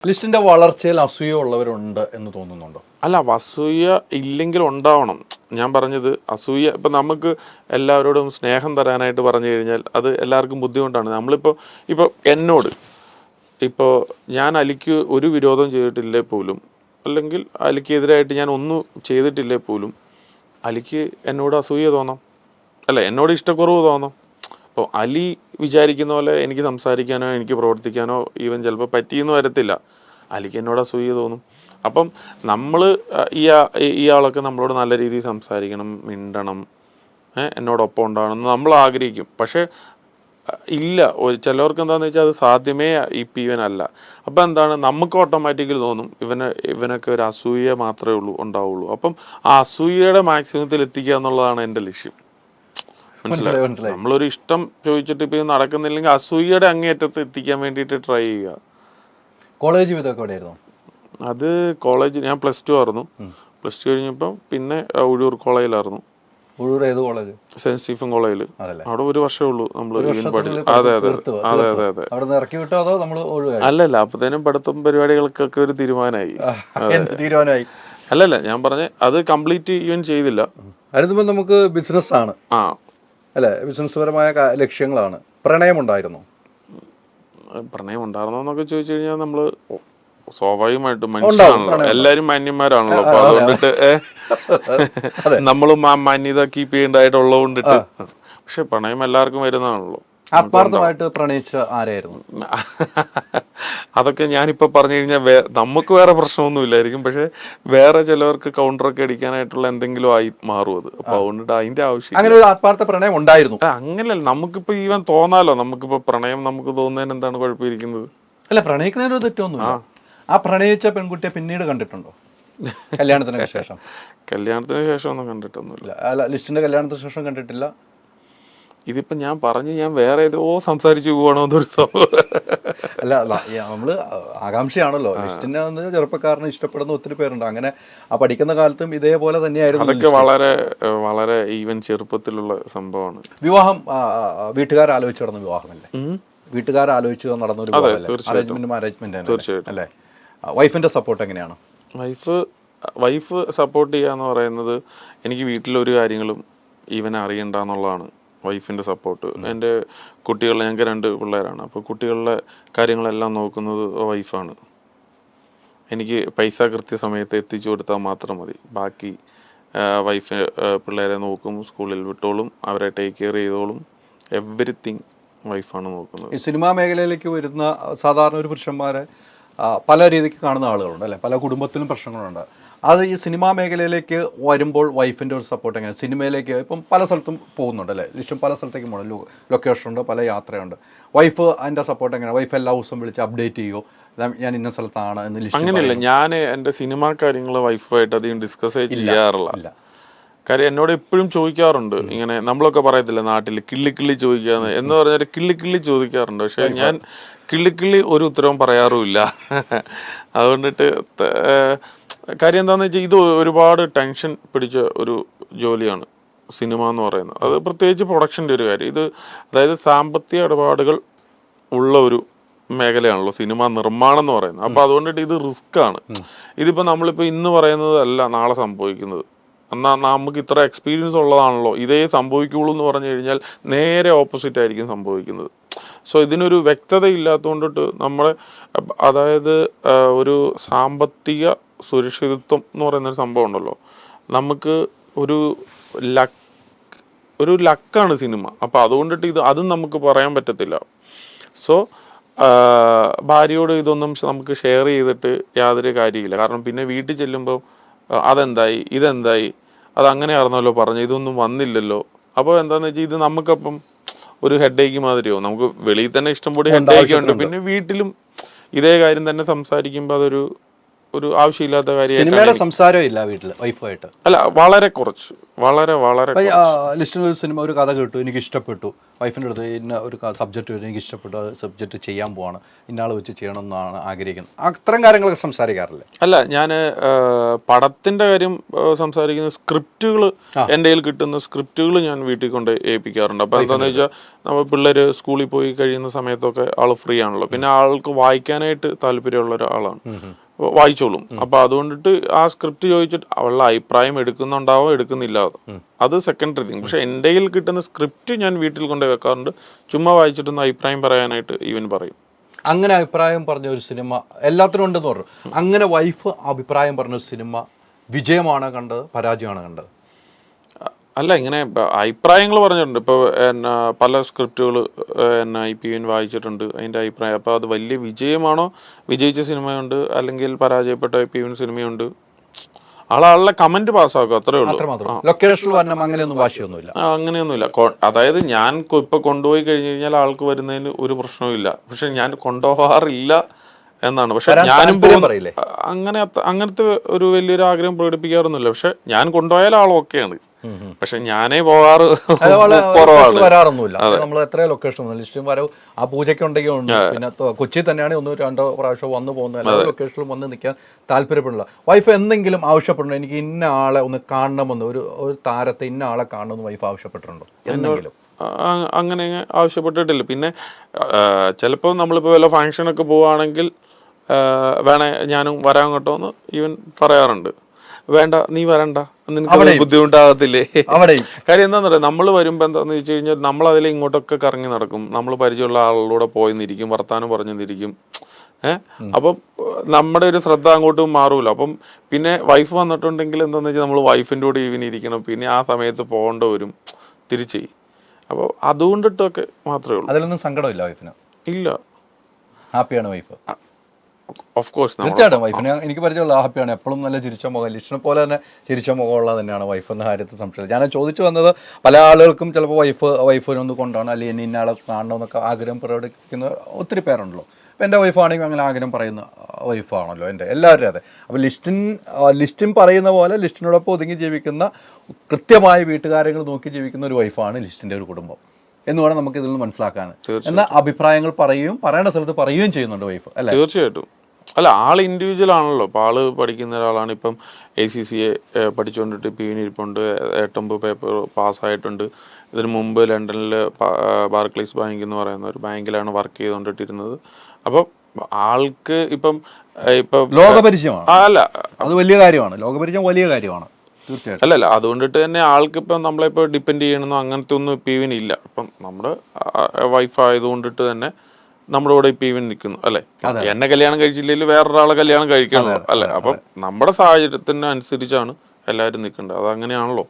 ലിസ്റ്റിന്റെ വളർച്ചയിൽ അസൂയ ഉള്ളവരുണ്ട് എന്ന് തോന്നുന്നുണ്ടോ? അല്ല, അസൂയ ഇല്ലെങ്കിൽ ഉണ്ടാവണം. ഞാൻ പറഞ്ഞത് അസൂയ ഇപ്പം നമുക്ക് എല്ലാവരോടും സ്നേഹം തരാനായിട്ട് പറഞ്ഞു കഴിഞ്ഞാൽ അത് എല്ലാവർക്കും ബുദ്ധിമുട്ടാണ്. ഇപ്പോൾ എന്നോട് ഞാൻ അലിക്ക് ഒരു വിരോധം ചെയ്തിട്ടില്ലേ പോലും, അല്ലെങ്കിൽ അലിക്കെതിരായിട്ട് ഞാൻ ഒന്നും ചെയ്തിട്ടില്ലേ പോലും അലിക്ക് എന്നോട് അസൂയ തോന്നാം, അല്ല എന്നോട് ഇഷ്ടക്കുറവ് തോന്നാം. അപ്പോൾ അലി വിചാരിക്കുന്ന പോലെ എനിക്ക് സംസാരിക്കാനോ എനിക്ക് പ്രവർത്തിക്കാനോ ഈവൻ ചിലപ്പോൾ പറ്റിയെന്ന് വരത്തില്ല. അലിക്ക് എന്നോട് അസൂയ തോന്നും. അപ്പം നമ്മൾ ഇയാളൊക്കെ നമ്മളോട് നല്ല രീതിയിൽ സംസാരിക്കണം, മിണ്ടണം, എന്നോടൊപ്പം ഉണ്ടാവണം നമ്മൾ ആഗ്രഹിക്കും. പക്ഷേ ഇല്ല, ചിലവർക്ക് എന്താണെന്ന് വെച്ചാൽ അത് സാധ്യമേ ഇവനല്ല. അപ്പം എന്താണ്, നമുക്ക് ഓട്ടോമാറ്റിക്കലി തോന്നും ഇവനൊക്കെ ഒരു അസൂയ മാത്രമേ ഉണ്ടാവുള്ളൂ. അപ്പം ആ അസൂയയുടെ മാക്സിമത്തിൽ എത്തിക്കുക എന്നുള്ളതാണ് എൻ്റെ ലക്ഷ്യം. മനസ്സിലായി? നമ്മളൊരു ഇഷ്ടം ചോദിച്ചിട്ട് ഇപ്പം നടക്കുന്നില്ലെങ്കിൽ അസൂയയുടെ അങ്ങേയറ്റത്ത് എത്തിക്കാൻ വേണ്ടിയിട്ട് ട്രൈ ചെയ്യുക. കോളേജ് ജീവിതമൊക്കെ എവിടെയായിരുന്നു? അത് കോളേജ് ഞാൻ +2 ആയിരുന്നു. +2 കഴിഞ്ഞപ്പോൾ പിന്നെ ഉഴൂർ കോളേജിലായിരുന്നു. ഉഴൂർ ഏത് കോളേജ്? സെന്റ് സ്റ്റീഫൻ കോളേജിൽ. അവിടെ ഒരു വർഷമേ ഉള്ളൂ നമ്മൾ പഠിച്ചു. ഇറക്കി വിട്ടോ അതോ നമ്മൾ? അല്ലല്ല, അപ്പത്തേനും പഠിത്തം പരിപാടികൾക്കൊക്കെ ഒരു തീരുമാനമായി. അല്ലല്ല, ഞാൻ പറഞ്ഞ അത് കംപ്ലീറ്റ് ഈവൻ ചെയ്തില്ല. അതിന് നമുക്ക് ബിസിനസ് ആണ് അല്ലെ, ബിസിനസ് പരമായ ലക്ഷ്യങ്ങളാണ്. പ്രണയം ഉണ്ടായിരുന്നു? പ്രണയം ഉണ്ടായിരുന്നോന്നൊക്കെ ചോദിച്ചു കഴിഞ്ഞാൽ നമ്മള് സ്വാഭാവികമായിട്ടും മനുഷ്യനാണല്ലോ, എല്ലാരും മാന്യന്മാരാണല്ലോ. അപ്പൊ അതുകൊണ്ടിട്ട് നമ്മളും ആ മാന്യത കീപ്പ് ചെയ്യേണ്ടതായിട്ടുള്ളത് കൊണ്ടിട്ട്. പക്ഷെ പ്രണയം എല്ലാവർക്കും വരുന്നതാണല്ലോ. ആത്മാർത്ഥമായിട്ട് പ്രണയിച്ച ആരായിരുന്നു? അതൊക്കെ ഞാനിപ്പോ പറഞ്ഞു കഴിഞ്ഞാൽ നമുക്ക് വേറെ പ്രശ്നമൊന്നും ഇല്ലായിരിക്കും, പക്ഷെ വേറെ ചിലവർക്ക് കൗണ്ടറൊക്കെ അടിക്കാനായിട്ടുള്ള എന്തെങ്കിലും ആയി മാറും അത്. അപ്പൊ അതുകൊണ്ടിട്ട് അതിന്റെ ആവശ്യം. അങ്ങനെ ഒരു ആത്മാർത്ഥ പ്രണയം ഉണ്ടായിരുന്നു? അങ്ങനെയല്ല, നമുക്കിപ്പോ ഈവൻ തോന്നാലോ, നമുക്കിപ്പോ പ്രണയം നമുക്ക് തോന്നുന്നതിന് എന്താണ് കുഴപ്പമിരിക്കുന്നത്? അല്ല, പ്രണയിക്കുന്നതിന് തെറ്റൊന്നുമില്ല. ആ പ്രണയിച്ച പെൺകുട്ടിയെ പിന്നീട് കണ്ടിട്ടുണ്ടോ കല്യാണത്തിന് ശേഷം? കല്യാണത്തിന് ശേഷം ഒന്നും കണ്ടിട്ടൊന്നുമില്ല. അല്ല, ലിസ്റ്റിന്റെ കല്യാണത്തിന് ശേഷം കണ്ടിട്ടില്ല. ഇതിപ്പോ ഞാൻ വേറെ ഏതോ സംസാരിച്ചു പോകണോ എന്നൊരു സംഭവം. അല്ല, നമ്മള് ആകാംക്ഷയാണല്ലോ. ലിസ്റ്റിനെ ചെറുപ്പക്കാരനെ ഇഷ്ടപ്പെടുന്ന ഒത്തിരി പേരുണ്ട്. അങ്ങനെ ആ പഠിക്കുന്ന കാലത്തും ഇതേപോലെ തന്നെയായിരുന്നു. അതൊക്കെ വളരെ വളരെ ഈവൻ ചെറുപ്പത്തിലുള്ള സംഭവമാണ്. വിവാഹം വീട്ടുകാരാലോചിച്ച് നടന്ന വിവാഹമല്ലേ? വീട്ടുകാരാലോചിച്ച് നടന്നൊരു അറേഞ്ച്മെന്റ് അല്ലേ? വൈഫിന്റെ സപ്പോർട്ട് എങ്ങനെയാണ്? വൈഫ് സപ്പോർട്ട് ചെയ്യാന്ന് പറയുന്നത്, എനിക്ക് വീട്ടിലൊരു കാര്യങ്ങളും ഈവൻ അറിയണ്ട എന്നുള്ളതാണ് വൈഫിൻ്റെ സപ്പോർട്ട്. എൻ്റെ കുട്ടികളെ, ഞങ്ങൾക്ക് 2 പിള്ളേരാണ്. അപ്പോൾ കുട്ടികളുടെ കാര്യങ്ങളെല്ലാം നോക്കുന്നത് വൈഫാണ്. എനിക്ക് പൈസ കൃത്യസമയത്ത് എത്തിച്ചു കൊടുത്താൽ മാത്രം മതി. ബാക്കി വൈഫ് പിള്ളേരെ നോക്കും, സ്കൂളിൽ വിട്ടോളും, അവരെ ടേക്ക് കെയർ ചെയ്തോളും. എവറിത്തിങ് വൈഫാണ് നോക്കുന്നത്. ഈ സിനിമാ മേഖലയിലേക്ക് വരുന്ന സാധാരണ ഒരു പുരുഷന്മാരെ പല രീതിക്ക് കാണുന്ന ആളുകളുണ്ട് അല്ലേ? പല കുടുംബത്തിലും പ്രശ്നങ്ങളുണ്ട്. അത് ഈ സിനിമാ മേഖലയിലേക്ക് വരുമ്പോൾ വൈഫിൻ്റെ ഒരു സപ്പോർട്ട് എങ്ങനെ? സിനിമയിലേക്ക് ഇപ്പം പല സ്ഥലത്തും പോകുന്നുണ്ട് അല്ലേ? ലിസ്റ്റും പല സ്ഥലത്തേക്ക് പോകണം, ലൊക്കേഷൻ ഉണ്ട്, പല യാത്രയുണ്ട്. വൈഫ് അതിൻ്റെ സപ്പോർട്ട് എങ്ങനെയാണ്? വൈഫ് എല്ലാ ദിവസവും വിളിച്ച് അപ്ഡേറ്റ് ചെയ്യുമോ, ഞാൻ ഇന്ന സ്ഥലത്താണ് എന്ന് ലിസ്റ്റ്? അങ്ങനെയല്ല, ഞാൻ എൻ്റെ സിനിമാ കാര്യങ്ങൾ വൈഫായിട്ട് അധികം ഡിസ്കസ് ചെയ്യാറില്ല. കാര്യം എന്നോട് എപ്പോഴും ചോദിക്കാറുണ്ട്, ഇങ്ങനെ നമ്മളൊക്കെ പറയത്തില്ല നാട്ടിൽ കിള്ളി ചോദിക്കാന്ന് എന്ന് പറഞ്ഞാൽ കിള്ളി ചോദിക്കാറുണ്ട്. പക്ഷെ ഞാൻ കിള്ളി ഒരു ഉത്തരവും പറയാറുമില്ല. അതുകൊണ്ടിട്ട് കാര്യം എന്താണെന്ന് വെച്ചാൽ ഇത് ഒരുപാട് ടെൻഷൻ പിടിച്ച ഒരു ജോലിയാണ് സിനിമ എന്ന് പറയുന്നത്. അത് പ്രത്യേകിച്ച് പ്രൊഡക്ഷൻ്റെ ഒരു കാര്യം. അതായത് സാമ്പത്തിക ഇടപാടുകൾ ഉള്ള ഒരു മേഖലയാണല്ലോ സിനിമ നിർമ്മാണം എന്ന് പറയുന്നത്. അപ്പോൾ അതുകൊണ്ടിട്ട് ഇത് റിസ്ക് ആണ്. ഇതിപ്പോൾ നമ്മളിപ്പോൾ ഇന്ന് പറയുന്നതല്ല നാളെ സംഭവിക്കുന്നത്. എന്നാൽ നമുക്ക് ഇത്ര എക്സ്പീരിയൻസ് ഉള്ളതാണല്ലോ ഇതേ സംഭവിക്കുള്ളൂ എന്ന് പറഞ്ഞു കഴിഞ്ഞാൽ നേരെ ഓപ്പോസിറ്റ് ആയിരിക്കും സംഭവിക്കുന്നത്. സോ ഇതിനൊരു വ്യക്തത ഇല്ലാത്തതുകൊണ്ടിട്ട് അതായത് ഒരു സാമ്പത്തിക സുരക്ഷിതത്വം എന്ന് പറയുന്നൊരു സംഭവം ഉണ്ടല്ലോ, നമുക്ക് ഒരു ലക്കാണ് സിനിമ. അപ്പോൾ അതുകൊണ്ടിട്ട് അതും നമുക്ക് പറയാൻ പറ്റത്തില്ല. സോ ഭാര്യയോട് ഇതൊന്നും നമുക്ക് ഷെയർ ചെയ്തിട്ട് യാതൊരു കാര്യമില്ല. കാരണം പിന്നെ വീട്ടിൽ ചെല്ലുമ്പോൾ അതെന്തായി, ഇതെന്തായി, അതങ്ങനെ ആയിരുന്നല്ലോ പറഞ്ഞു, ഇതൊന്നും വന്നില്ലല്ലോ. അപ്പോൾ എന്താണെന്ന് വെച്ചാൽ ഇത് നമുക്കപ്പം ഒരു ഹെഡേക്ക് മാതിരിയോ, നമുക്ക് വെളിയിൽ തന്നെ ഇഷ്ടംപോലെ ഹെഡേക്ക് ഉണ്ട്, പിന്നെ വീട്ടിലും ഇതേ കാര്യം തന്നെ സംസാരിക്കുമ്പോൾ അതൊരു ആവശ്യമില്ലാത്ത കാര്യം. സംസാരം ഇല്ല വീട്ടിൽ വൈഫായിട്ട്? അല്ല, വളരെ കുറച്ച് വളരെ വളരെ ലിസ്റ്റിന് ഒരു സിനിമ ഒരു കഥ കേട്ടു, എനിക്ക് ഇഷ്ടപ്പെട്ടു, വൈഫിൻ്റെ അടുത്ത് ഇന്ന ഒരു സബ്ജക്റ്റ് വരും, എനിക്ക് ഇഷ്ടപ്പെട്ടു, അത് സബ്ജക്റ്റ് ചെയ്യാൻ പോവാണ്, ഇന്നാൾ വെച്ച് ചെയ്യണമെന്നാണ് ആഗ്രഹിക്കുന്നത്, അത്തരം കാര്യങ്ങളൊക്കെ സംസാരിക്കാറില്ലേ? അല്ല, ഞാൻ പടത്തിന്റെ കാര്യം സംസാരിക്കുന്ന സ്ക്രിപ്റ്റുകൾ, എൻ്റെ കയ്യിൽ കിട്ടുന്ന സ്ക്രിപ്റ്റുകൾ ഞാൻ വീട്ടിൽ കൊണ്ട് ഏൽപ്പിക്കാറുണ്ട്. അപ്പോൾ എന്താണെന്ന് വെച്ചാൽ നമ്മൾ പിള്ളേർ സ്കൂളിൽ പോയി കഴിയുന്ന സമയത്തൊക്കെ ആൾ ഫ്രീ ആണല്ലോ, പിന്നെ ആൾക്ക് വായിക്കാനായിട്ട് താല്പര്യമുള്ള ഒരാളാണ്, വായിച്ചോളും. അപ്പൊ അതുകൊണ്ടിട്ട് ആ സ്ക്രിപ്റ്റ് ചോദിച്ചിട്ട് അവളുടെ അഭിപ്രായം എടുക്കുന്നുണ്ടാവോ എടുക്കുന്നില്ല, അത് സെക്കൻഡറി തിങ്. പക്ഷെ എൻ്റെ കയ്യിൽ കിട്ടുന്ന സ്ക്രിപ്റ്റ് ഞാൻ വീട്ടിൽ കൊണ്ടുപോയി വെക്കാറുണ്ട്. ചുമ്മാ വായിച്ചിട്ടൊന്ന് അഭിപ്രായം പറയാനായിട്ട് ഈവൻ പറയും. അങ്ങനെ അഭിപ്രായം പറഞ്ഞ ഒരു സിനിമ എല്ലാത്തിനും ഉണ്ടെന്ന് പറഞ്ഞു. അങ്ങനെ വൈഫ് അഭിപ്രായം പറഞ്ഞ ഒരു സിനിമ വിജയമാണ് കണ്ടത്, പരാജയമാണ് കണ്ടത്? അല്ല, ഇങ്ങനെ അഭിപ്രായങ്ങൾ പറഞ്ഞിട്ടുണ്ട്. ഇപ്പോൾ എന്നാ പല സ്ക്രിപ്റ്റുകൾ എന്നാ IPN വായിച്ചിട്ടുണ്ട്, അതിൻ്റെ അഭിപ്രായം. അപ്പോൾ അത് വലിയ വിജയമാണോ, വിജയിച്ച സിനിമയുണ്ട്, അല്ലെങ്കിൽ പരാജയപ്പെട്ട IPN സിനിമയുണ്ട്, ആളുടെ കമന്റ് പാസ്സാക്കും, അത്രേ ഉള്ളൂ. ലൊക്കേഷനിൽ വരണം അങ്ങനെയൊന്നും വാശിയൊന്നുമില്ല, അങ്ങനെയൊന്നുമില്ല. അതായത് ഞാൻ ഇപ്പൊ കൊണ്ടുപോയി കഴിഞ്ഞു കഴിഞ്ഞാൽ ആൾക്ക് വരുന്നതിന് ഒരു പ്രശ്നവും ഇല്ല. പക്ഷെ ഞാൻ കൊണ്ടുപോകാറില്ല എന്നാണ്. പക്ഷെ ഞാനും അങ്ങനത്തെ ഒരു വലിയൊരു ആഗ്രഹം പ്രകടിപ്പിക്കാറൊന്നുമില്ല. പക്ഷെ ഞാൻ കൊണ്ടുപോയാൽ ആൾ ഓക്കെയാണ്. പക്ഷെ ഞാനേ പോകാറ് കുറവാണ്, വരാറൊന്നുമില്ല. നമ്മൾ എത്ര ലൊക്കേഷൻ ലിസ്റ്റും വരവ് ആ പൂജയ്ക്ക് ഉണ്ടെങ്കിൽ ഉണ്ട്. പിന്നെ കൊച്ചി തന്നെയാണ് 1-2 പ്രാവശ്യം വന്നു പോകുന്നത്. എല്ലാ ലൊക്കേഷനിലും വന്ന് നിൽക്കാൻ താല്പര്യപ്പെടില്ല. വൈഫ് എന്തെങ്കിലും ആവശ്യപ്പെടണോ, എനിക്ക് ഇന്ന ആളെ ഒന്ന് കാണണമെന്ന്, ഒരു താരത്തെ ഇന്ന ആളെ കാണണമെന്ന് വൈഫ് ആവശ്യപ്പെട്ടിട്ടുണ്ടോ എന്തെങ്കിലും? അങ്ങനെ ആവശ്യപ്പെട്ടിട്ടില്ല. പിന്നെ ചിലപ്പോൾ നമ്മളിപ്പോൾ വല്ല ഫങ്ഷനൊക്കെ പോവുകയാണെങ്കിൽ വേണേ ഞാനും വരാൻ കേട്ടോ എന്ന് ഈവൻ പറയാറുണ്ട്. വേണ്ട, നീ വരണ്ട, നിനക്ക് ബുദ്ധിമുട്ടാകത്തില്ലേ? കാര്യം എന്താന്ന് പറയാം, നമ്മൾ വരുമ്പോൾ എന്താന്ന് വെച്ച് കഴിഞ്ഞാൽ നമ്മൾ അതിൽ ഇങ്ങോട്ടൊക്കെ കറങ്ങി നടക്കും, നമ്മൾ പരിചയമുള്ള ആളുടെ പോയി നിന്നിരിക്കും, വർത്താനം പറഞ്ഞു നിന്നിരിക്കും. അപ്പം നമ്മുടെ ഒരു ശ്രദ്ധ അങ്ങോട്ടും മാറൂല. അപ്പം പിന്നെ വൈഫ് വന്നിട്ടുണ്ടെങ്കിൽ എന്താന്ന് വെച്ചാൽ നമ്മൾ വൈഫിൻ്റെ കൂടെ ഈവൻ ഇരിക്കണം, പിന്നെ ആ സമയത്ത് പോകേണ്ട വരും തിരിച്ച്. അപ്പോൾ അതുകൊണ്ടിട്ടൊക്കെ മാത്രമേ ഉള്ളൂ. അതിലൊന്നും സങ്കടമില്ല വൈഫിന്? ഇല്ല, ഹാപ്പിയാണ് വൈഫ്. ഓഫ് കോഴ്സ്, തീർച്ചയായിട്ടും വൈഫിന് എനിക്ക് പരിചയമുള്ള ഹാപ്പിയാണ്. എപ്പോഴും നല്ല ചിരിച്ച മുഖം, ലിസ്റ്റിനെ പോലെ തന്നെ ചിരിച്ച മുഖമുള്ള തന്നെയാണ് വൈഫ് എന്ന കാര്യത്തിൽ സംശയം. ഞാൻ ചോദിച്ചു വന്നത്, പല ആളുകൾക്കും ചിലപ്പോൾ വൈഫിനൊന്ന് കൊണ്ടാണ് അല്ലെങ്കിൽ ഇന്ന ആളെ കാണണമെന്നൊക്കെ ആഗ്രഹം പ്രകടിപ്പിക്കുന്ന ഒത്തിരി പേരുണ്ടല്ലോ. അപ്പോൾ എൻ്റെ വൈഫാണെങ്കിൽ അങ്ങനെ ആഗ്രഹം പറയുന്ന വൈഫാണല്ലോ എൻ്റെ എല്ലാവരും. അതെ. അപ്പോൾ ലിസ്റ്റിൻ പറയുന്ന പോലെ ലിസ്റ്റിനോടൊപ്പം ഒതുങ്ങി ജീവിക്കുന്ന, കൃത്യമായ വീട്ടുകാര്യങ്ങൾ നോക്കി ജീവിക്കുന്ന ഒരു വൈഫാണ് ലിസ്റ്റിൻ്റെ ഒരു കുടുംബം എന്ന് വേണം നമുക്ക് ഇതിൽ നിന്ന് മനസ്സിലാക്കാൻ. എന്നാൽ അഭിപ്രായങ്ങൾ പറയേണ്ട സ്ഥലത്ത് പറയുകയും ചെയ്യുന്നുണ്ട് വൈഫ്, അല്ലേ? തീർച്ചയായിട്ടും. അല്ല, ആൾ ഇൻഡിവിജ്വൽ ആണല്ലോ. ഇപ്പോൾ ആള് പഠിക്കുന്ന ഒരാളാണ്. ഇപ്പം ACCA പഠിച്ചുകൊണ്ടിട്ട് ഇരിപ്പുണ്ട്, 8-9 പേപ്പർ പാസ്സായിട്ടുണ്ട്. ഇതിനു മുമ്പ് ലണ്ടനിൽ ബാർക്ലൈസ് ബാങ്ക് എന്ന് പറയുന്ന ഒരു ബാങ്കിലാണ് വർക്ക് ചെയ്തുകൊണ്ടിട്ടിരുന്നത്. അപ്പം ആൾക്ക് ഇപ്പം ലോകപരിചയമാണ്. അല്ല, അത് വലിയ കാര്യമാണ്, ലോകപരിചയം വലിയ കാര്യമാണ്. തീർച്ചയായിട്ടും. അല്ലല്ല, അതുകൊണ്ടിട്ട് തന്നെ ആൾക്കിപ്പം നമ്മളിപ്പോൾ ഡിപ്പെൻഡ് ചെയ്യണമെന്നോ അങ്ങനത്തെ ഒന്നും ഇപ്പം ഈവൻ ഇല്ല. ഇപ്പം നമ്മുടെ വൈഫ് ആയതുകൊണ്ടിട്ട് തന്നെ നമ്മുടെ കൂടെ ഇപ്പം ഈവൻ നിൽക്കുന്നു, അല്ലെ? എന്നെ കല്യാണം കഴിച്ചില്ലെങ്കിൽ വേറൊരാളെ കല്യാണം കഴിക്കണം, അല്ലെ? അപ്പം നമ്മുടെ സാഹചര്യത്തിന് അനുസരിച്ചാണ് എല്ലാവരും നിൽക്കേണ്ടത്. അതങ്ങനെയാണല്ലോ.